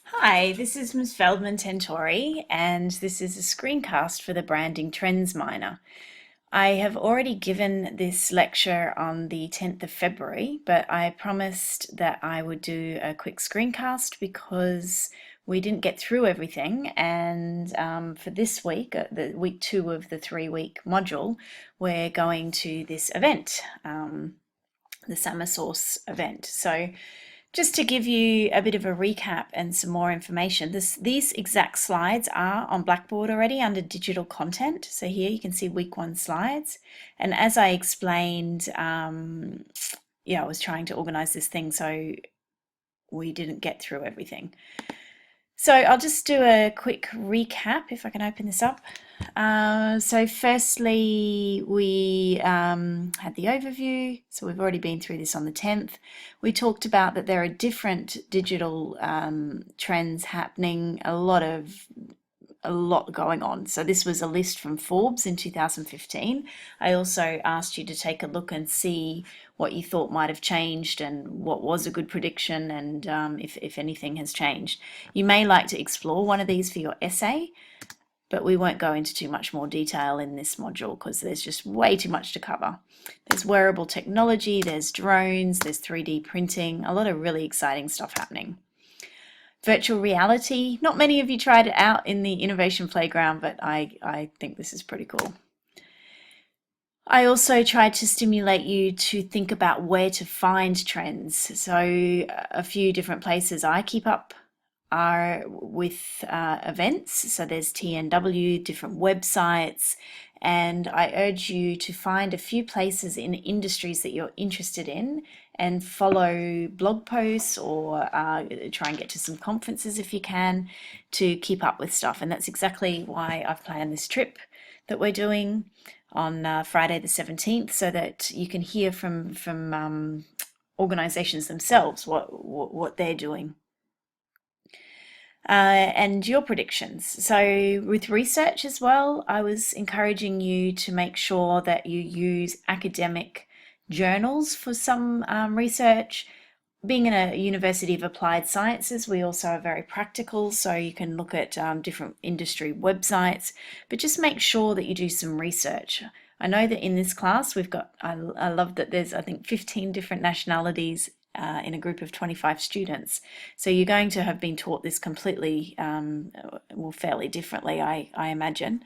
Hi, this is Ms. Feldman Tentori, and this is a screencast for the Branding Trends Minor. I have already given this lecture on the 10th of February, but I promised that I would do a quick screencast because we didn't get through everything, and for this week, the week 2 of the 3-week module, we're going to this event, the Summer Source event. So just to give you a bit of a recap and some more information, these exact slides are on Blackboard already under digital content. So here you can see week 1 slides. And as I explained, I was trying to organize this thing so we didn't get through everything. So I'll just do a quick recap if I can open this up. So firstly, we had the overview. So we've already been through this on the 10th. We talked about that there are different digital trends happening, a lot going on. So this was a list from Forbes in 2015. I also asked you to take a look and see what you thought might have changed and what was a good prediction, and if anything has changed. You may like to explore one of these for your essay, but we won't go into too much more detail in this module because there's just way too much to cover. There's wearable technology, there's drones, there's 3D printing, a lot of really exciting stuff happening. Virtual reality, not many of you tried it out in the Innovation Playground, but I think this is pretty cool. I also tried to stimulate you to think about where to find trends. So a few different places I keep up are with events. So there's TNW, different websites, and I urge you to find a few places in industries that you're interested in and follow blog posts or try and get to some conferences if you can to keep up with stuff. And that's exactly why I've planned this trip that we're doing on Friday the 17th, so that you can hear from organizations themselves what they're doing. And your predictions. So with research as well, I was encouraging you to make sure that you use academic journals for some research. Being in a University of Applied Sciences, we also are very practical, so you can look at different industry websites, but just make sure that you do some research. I know that in this class we've got, I love that there's, I think, 15 different nationalities in a group of 25 students. So you're going to have been taught this completely, well, fairly differently, I imagine.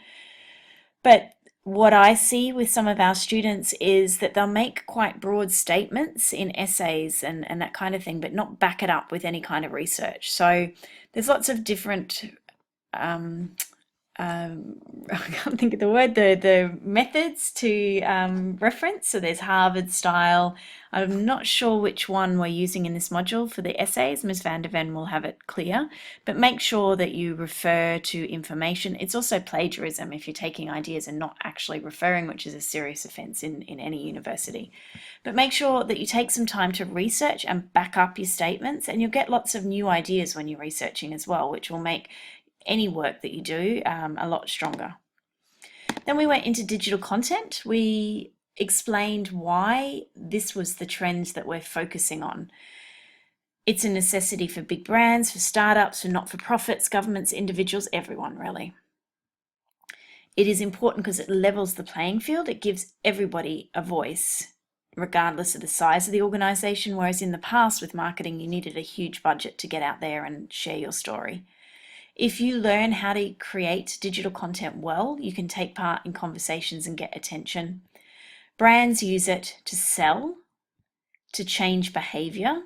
But what I see with some of our students is that they'll make quite broad statements in essays and that kind of thing, but not back it up with any kind of research. So there's lots of different I can't think of the word, the methods to reference. So there's Harvard style. I'm not sure which one we're using in this module for the essays. Ms. van der Ven will have it clear, but make sure that you refer to information. It's also plagiarism if you're taking ideas and not actually referring, which is a serious offence in any university. But make sure that you take some time to research and back up your statements, and you'll get lots of new ideas when you're researching as well, which will make any work that you do a lot stronger. Then we went into digital content. We explained why this was the trend that we're focusing on. It's a necessity for big brands, for startups, for not-for-profits, governments, individuals, everyone really. It is important because it levels the playing field. It gives everybody a voice, regardless of the size of the organization, whereas in the past with marketing, you needed a huge budget to get out there and share your story. If you learn how to create digital content well, you can take part in conversations and get attention. Brands use it to sell, to change behavior,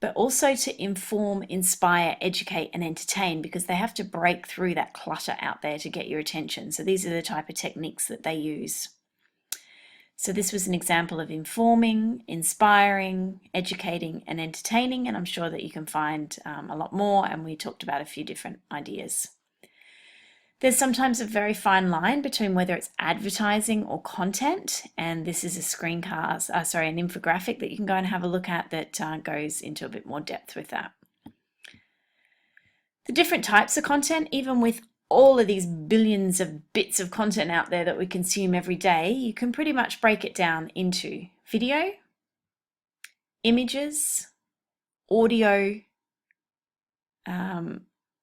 but also to inform, inspire, educate, and entertain, because they have to break through that clutter out there to get your attention. So these are the type of techniques that they use. So this was an example of informing, inspiring, educating, and entertaining, and I'm sure that you can find a lot more, and we talked about a few different ideas. There's sometimes a very fine line between whether it's advertising or content, and this is a screencast, an infographic that you can go and have a look at that goes into a bit more depth with that. The different types of content, even with all of these billions of bits of content out there that we consume every day, you can pretty much break it down into video, images, audio,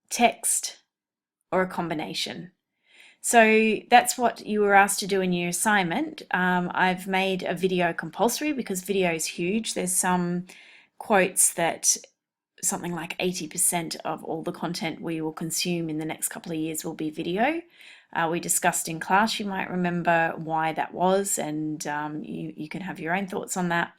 text, or a combination. So that's what you were asked to do in your assignment. I've made a video compulsory because video is huge. There's some quotes that something like 80% of all the content we will consume in the next couple of years will be video. We discussed in class, you might remember why that was, and you can have your own thoughts on that.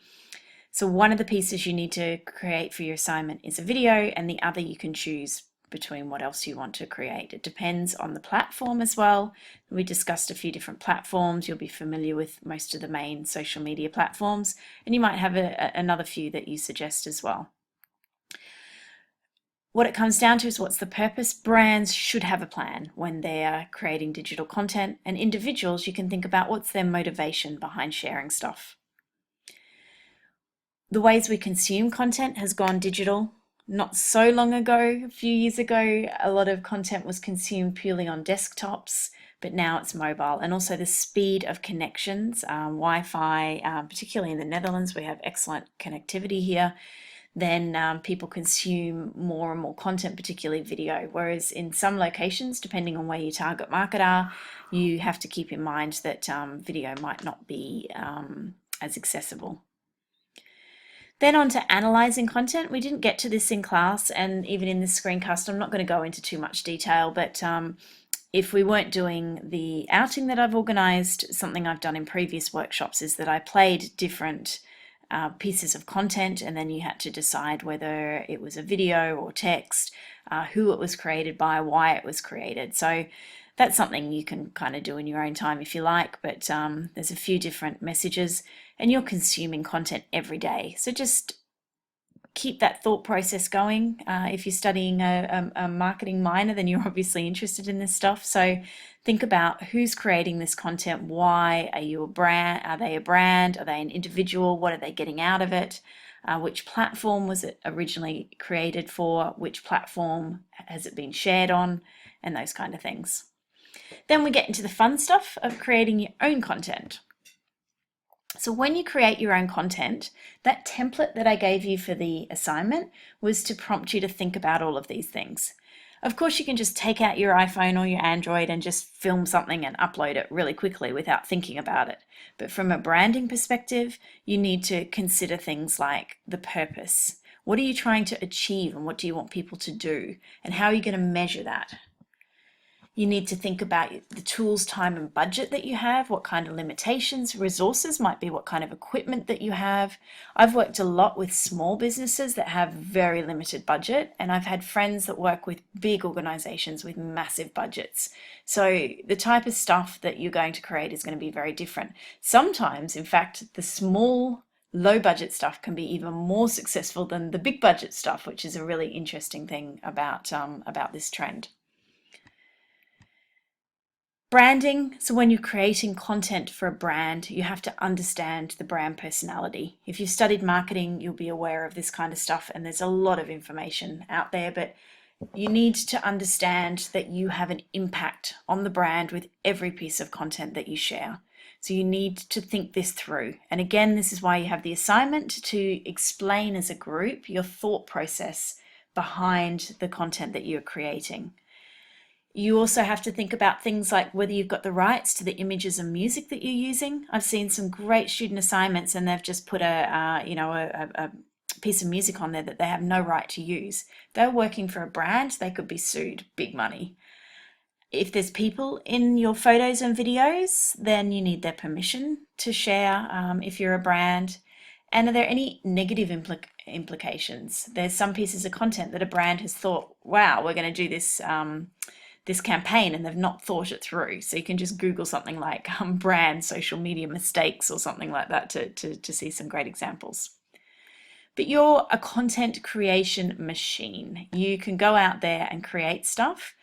So one of the pieces you need to create for your assignment is a video, and the other you can choose between what else you want to create. It depends on the platform as well. We discussed a few different platforms. You'll be familiar with most of the main social media platforms, and you might have another few that you suggest as well. What it comes down to is what's the purpose. Brands should have a plan when they are creating digital content, and individuals, you can think about what's their motivation behind sharing stuff. The ways we consume content has gone digital. Not so long ago, a few years ago, a lot of content was consumed purely on desktops, but now it's mobile. And also the speed of connections, Wi-Fi, particularly in the Netherlands, we have excellent connectivity here. Then people consume more and more content, particularly video. Whereas in some locations, depending on where your target market are, you have to keep in mind that video might not be as accessible. Then on to analysing content. We didn't get to this in class, and even in this screencast, I'm not going to go into too much detail, but if we weren't doing the outing that I've organised, something I've done in previous workshops is that I played different pieces of content, and then you had to decide whether it was a video or text, who it was created by, why it was created. So that's something you can kind of do in your own time if you like, but there's a few different messages, and you're consuming content every day. So just keep that thought process going. If you're studying a marketing minor, then you're obviously interested in this stuff. So think about who's creating this content. Why are you a brand? Are they a brand? Are they an individual? What are they getting out of it? Which platform was it originally created for? Which platform has it been shared on? And those kind of things. Then we get into the fun stuff of creating your own content. So when you create your own content, that template that I gave you for the assignment was to prompt you to think about all of these things. Of course, you can just take out your iPhone or your Android and just film something and upload it really quickly without thinking about it. But from a branding perspective, you need to consider things like the purpose. What are you trying to achieve, and what do you want people to do? And how are you going to measure that? You need to think about the tools, time, and budget that you have, what kind of limitations, resources might be, what kind of equipment that you have. I've worked a lot with small businesses that have very limited budget, and I've had friends that work with big organizations with massive budgets. So the type of stuff that you're going to create is going to be very different. Sometimes, in fact, the small low budget stuff can be even more successful than the big budget stuff, which is a really interesting thing about this trend. Branding. So when you're creating content for a brand, you have to understand the brand personality. If you've studied marketing, you'll be aware of this kind of stuff, and there's a lot of information out there, but you need to understand that you have an impact on the brand with every piece of content that you share. So you need to think this through. And again, this is why you have the assignment to explain as a group your thought process behind the content that you're creating. You also have to think about things like whether you've got the rights to the images and music that you're using. I've seen some great student assignments, and they've just put a piece of music on there that they have no right to use. They're working for a brand, they could be sued, big money. If there's people in your photos and videos, then you need their permission to share if you're a brand. And are there any negative implications? There's some pieces of content that a brand has thought, wow, we're going to do this campaign, and they've not thought it through. So you can just Google something like brand social media mistakes or something like that to see some great examples. But you're a content creation machine. You can go out there and create stuff.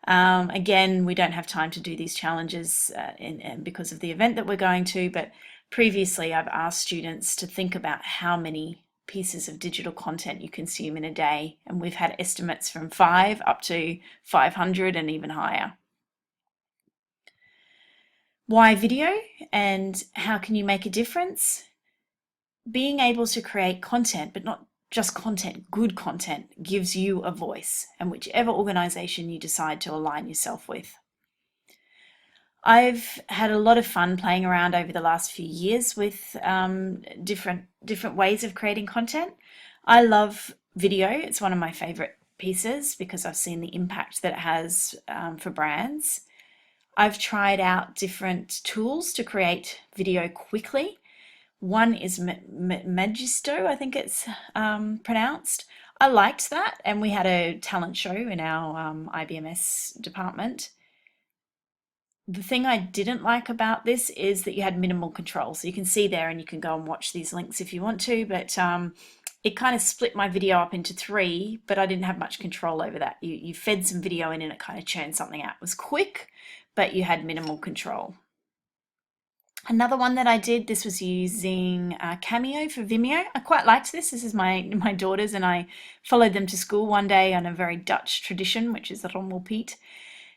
Again, we don't have time to do these challenges because of the event that we're going to, but previously I've asked students to think about how many pieces of digital content you consume in a day, and we've had estimates from 5 up to 500 and even higher. Why video, and how can you make a difference? Being able to create content but not just content, good content, gives you a voice, and whichever organization you decide to align yourself with. I've had a lot of fun playing around over the last few years with different ways of creating content. I love video. It's one of my favorite pieces because I've seen the impact that it has for brands. I've tried out different tools to create video quickly. One is Magisto, I think it's pronounced. I liked that, and we had a talent show in our IBMS department. The thing I didn't like about this is that you had minimal control. So you can see there, and you can go and watch these links if you want to, but it kind of split my video up into 3, but I didn't have much control over that. You fed some video in and it kind of churned something out. It was quick, but you had minimal control. Another one that I did, this was using Cameo for Vimeo. I quite liked this. This is my daughters, and I followed them to school one day on a very Dutch tradition, which is the rommelpiet.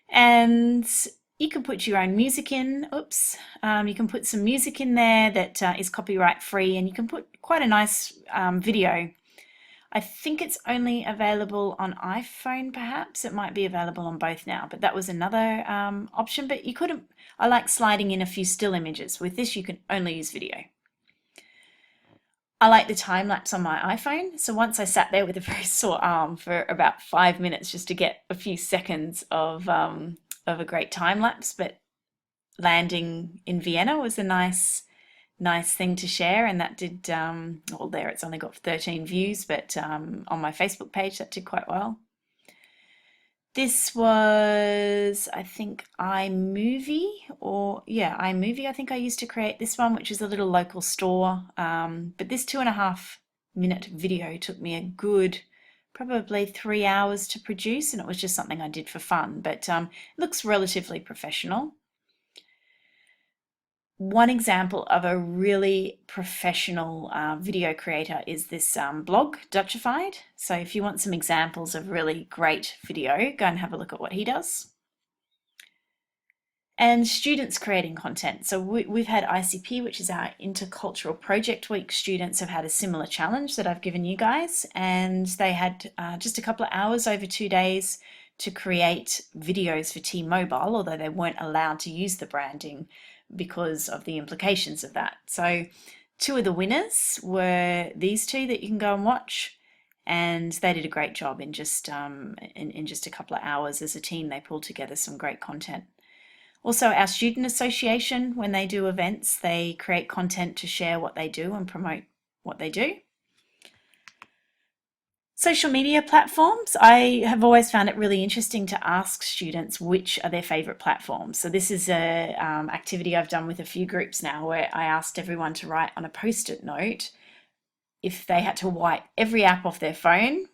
And you can put your own music in. You can put some music in there that is copyright free, and you can put quite a nice video. I think it's only available on iPhone, perhaps. It might be available on both now, but that was another option. But you couldn't, I like sliding in a few still images. With this, you can only use video. I like the time lapse on my iPhone. So once I sat there with a very sore arm for about 5 minutes just to get a few seconds of a great time lapse, but landing in Vienna was a nice thing to share, and that did well, there it's only got 13 views, but on my Facebook page that did quite well. This was, I think, iMovie, I think I used to create this one, which is a little local store, but this 2.5 minute video took me a good probably 3 hours to produce, and it was just something I did for fun, but it looks relatively professional. One example of a really professional video creator is this blog, Dutchified. So if you want some examples of really great video, go and have a look at what he does. And students creating content. So we've had ICP, which is our Intercultural Project Week. Students have had a similar challenge that I've given you guys, and they had just a couple of hours over 2 days to create videos for T-Mobile, although they weren't allowed to use the branding because of the implications of that. So 2 of the winners were these 2 that you can go and watch, and they did a great job in just a couple of hours. As a team, they pulled together some great content. Also, our student association, when they do events, they create content to share what they do and promote what they do. Social media platforms, I have always found it really interesting to ask students which are their favourite platforms. So this is a activity I've done with a few groups now, where I asked everyone to write on a post-it note if they had to wipe every app off their phone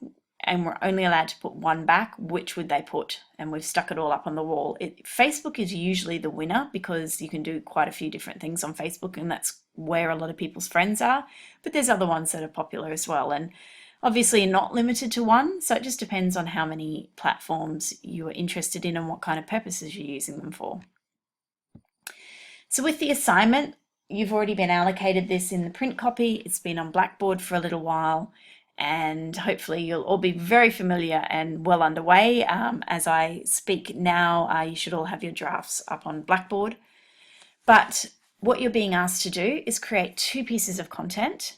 and were only allowed to put one back, which would they put? And we've stuck it all up on the wall. Facebook is usually the winner because you can do quite a few different things on Facebook, and that's where a lot of people's friends are. But there's other ones that are popular as well. And obviously you're not limited to one, so it just depends on how many platforms you are interested in and what kind of purposes you're using them for. So with the assignment, you've already been allocated this in the print copy. It's been on Blackboard for a little while, and hopefully you'll all be very familiar and well underway. As I speak now, you should all have your drafts up on Blackboard. But what you're being asked to do is create 2 pieces of content.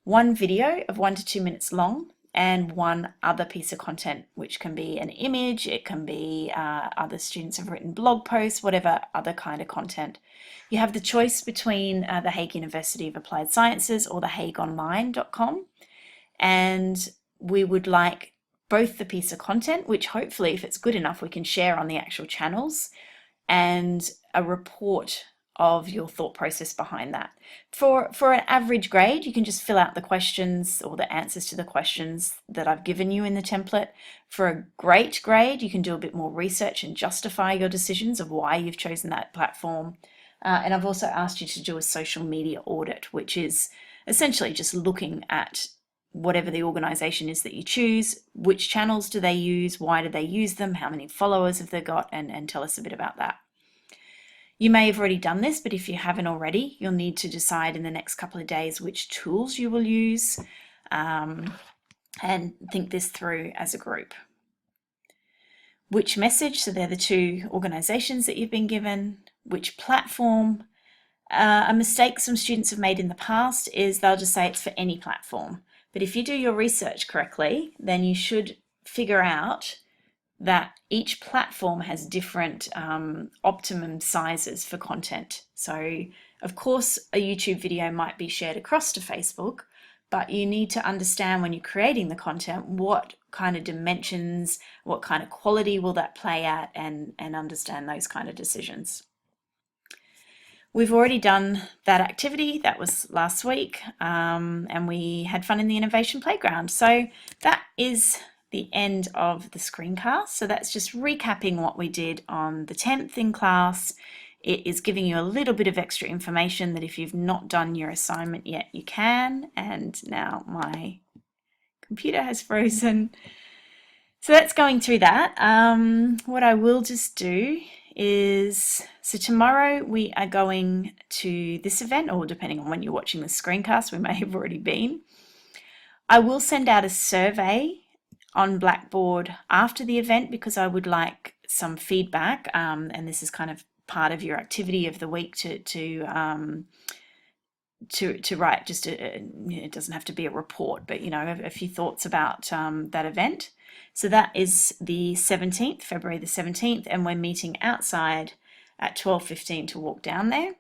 One video of 1 to 2 minutes long, and one other piece of content, which can be an image, it can be other students have written blog posts, whatever other kind of content. You have the choice between the Hague University of Applied Sciences or the hagueonline.com, and we would like both the piece of content, which hopefully, if it's good enough, we can share on the actual channels, and a report of your thought process behind that. For an average grade, you can just fill out the questions or the answers to the questions that I've given you in the template. For a great grade, you can do a bit more research and justify your decisions of why you've chosen that platform. And I've also asked you to do a social media audit, which is essentially just looking at whatever the organization is that you choose, which channels do they use, why do they use them, how many followers have they got, and tell us a bit about that. You may have already done this, but if you haven't already, you'll need to decide in the next couple of days which tools you will use. and think this through as a group. Which message, so they're the two organisations that you've been given, which platform. A mistake some students have made in the past is they'll just say it's for any platform. But if you do your research correctly, then you should figure out that each platform has different optimum sizes for content. So, of course, a YouTube video might be shared across to Facebook, but you need to understand when you're creating the content what kind of dimensions, what kind of quality will that play at, and understand those kind of decisions. We've already done that activity. That was last week, and we had fun in the Innovation Playground. So that is the end of the screencast. So that's just recapping what we did on the 10th in class. It is giving you a little bit of extra information that if you've not done your assignment yet, you can. And now my computer has frozen. So that's going through that. What I will just do is, so tomorrow we are going to this event, or depending on when you're watching the screencast, we may have already been. I will send out a survey on Blackboard after the event because I would like some feedback, and this is kind of part of your activity of the week to write. Just it doesn't have to be a report, but a few thoughts about that event. So that is the 17th, February the 17th, and we're meeting outside at 12:15 to walk down there.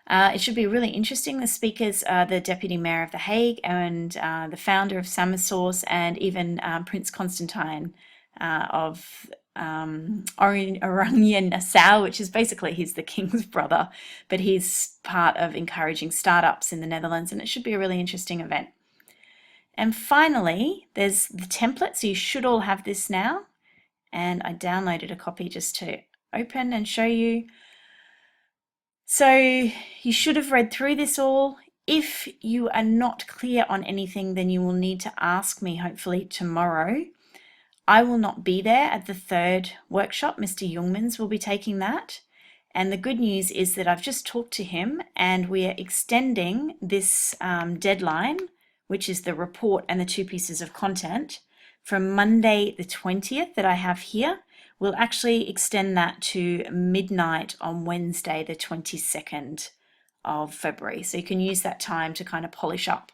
It should be really interesting. The speakers are the Deputy Mayor of The Hague and the founder of Summer Source, and even Prince Constantine of Oranje Nassau, which is basically he's the king's brother, but he's part of encouraging startups in the Netherlands, and it should be a really interesting event. And finally, there's the template, so you should all have this now, and I downloaded a copy just to open and show you. So you should have read through this all. If you are not clear on anything, then you will need to ask me hopefully tomorrow. I will not be there at the third workshop. Mr. Jungmans will be taking that. And the good news is that I've just talked to him and we are extending this deadline, which is the report and the 2 pieces of content, from Monday the 20th that I have here. We'll actually extend that to midnight on Wednesday the 22nd of February. So you can use that time to kind of polish up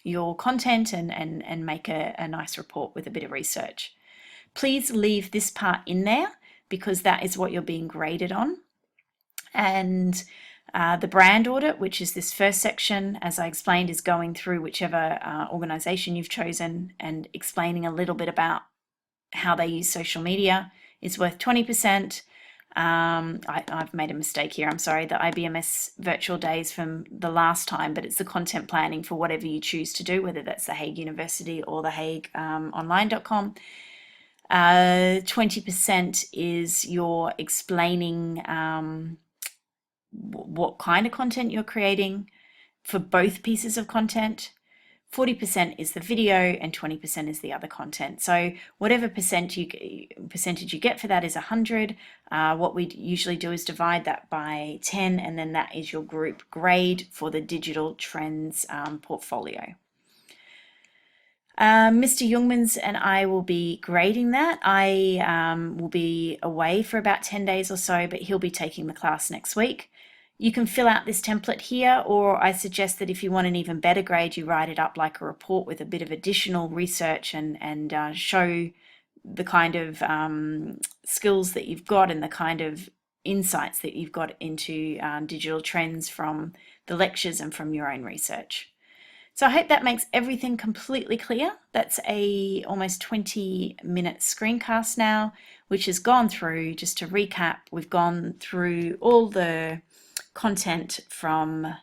your content and make a nice report with a bit of research. Please leave this part in there because that is what you're being graded on. And the brand audit, which is this first section, as I explained, is going through whichever organisation you've chosen and explaining a little bit about how they use social media. Is worth 20%. I've made a mistake here, I'm sorry, the IBMS virtual days from the last time, but it's the content planning for whatever you choose to do, whether that's the Hague University or the Hague online.com. 20% is your explaining what kind of content you're creating for both pieces of content. 40% is the video and 20% is the other content. So whatever percentage you get for that is 100. What we usually do is divide that by 10, and then that is your group grade for the digital trends portfolio. Mr. Jungmans and I will be grading that. I will be away for about 10 days or so, but he'll be taking the class next week. You can fill out this template here, or I suggest that if you want an even better grade, you write it up like a report with a bit of additional research and show the kind of skills that you've got and the kind of insights that you've got into digital trends from the lectures and from your own research. So I hope that makes everything completely clear. That's a almost 20-minute screencast now, which has gone through, just to recap, we've gone through all the content from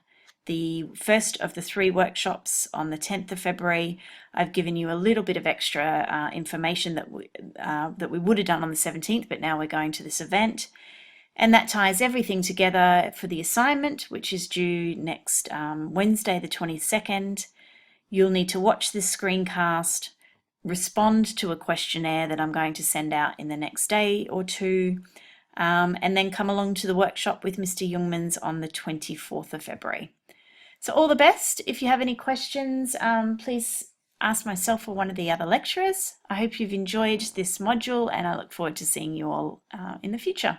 the first of the 3 workshops on the 10th of February. I've given you a little bit of extra information that we would have done on the 17th, but now we're going to this event. And that ties everything together for the assignment, which is due next Wednesday the 22nd. You'll need to watch this screencast, respond to a questionnaire that I'm going to send out in the next day or 2, and then come along to the workshop with Mr. Jungmans on the 24th of February. So all the best. If you have any questions, please ask myself or one of the other lecturers. I hope you've enjoyed this module and I look forward to seeing you all in the future.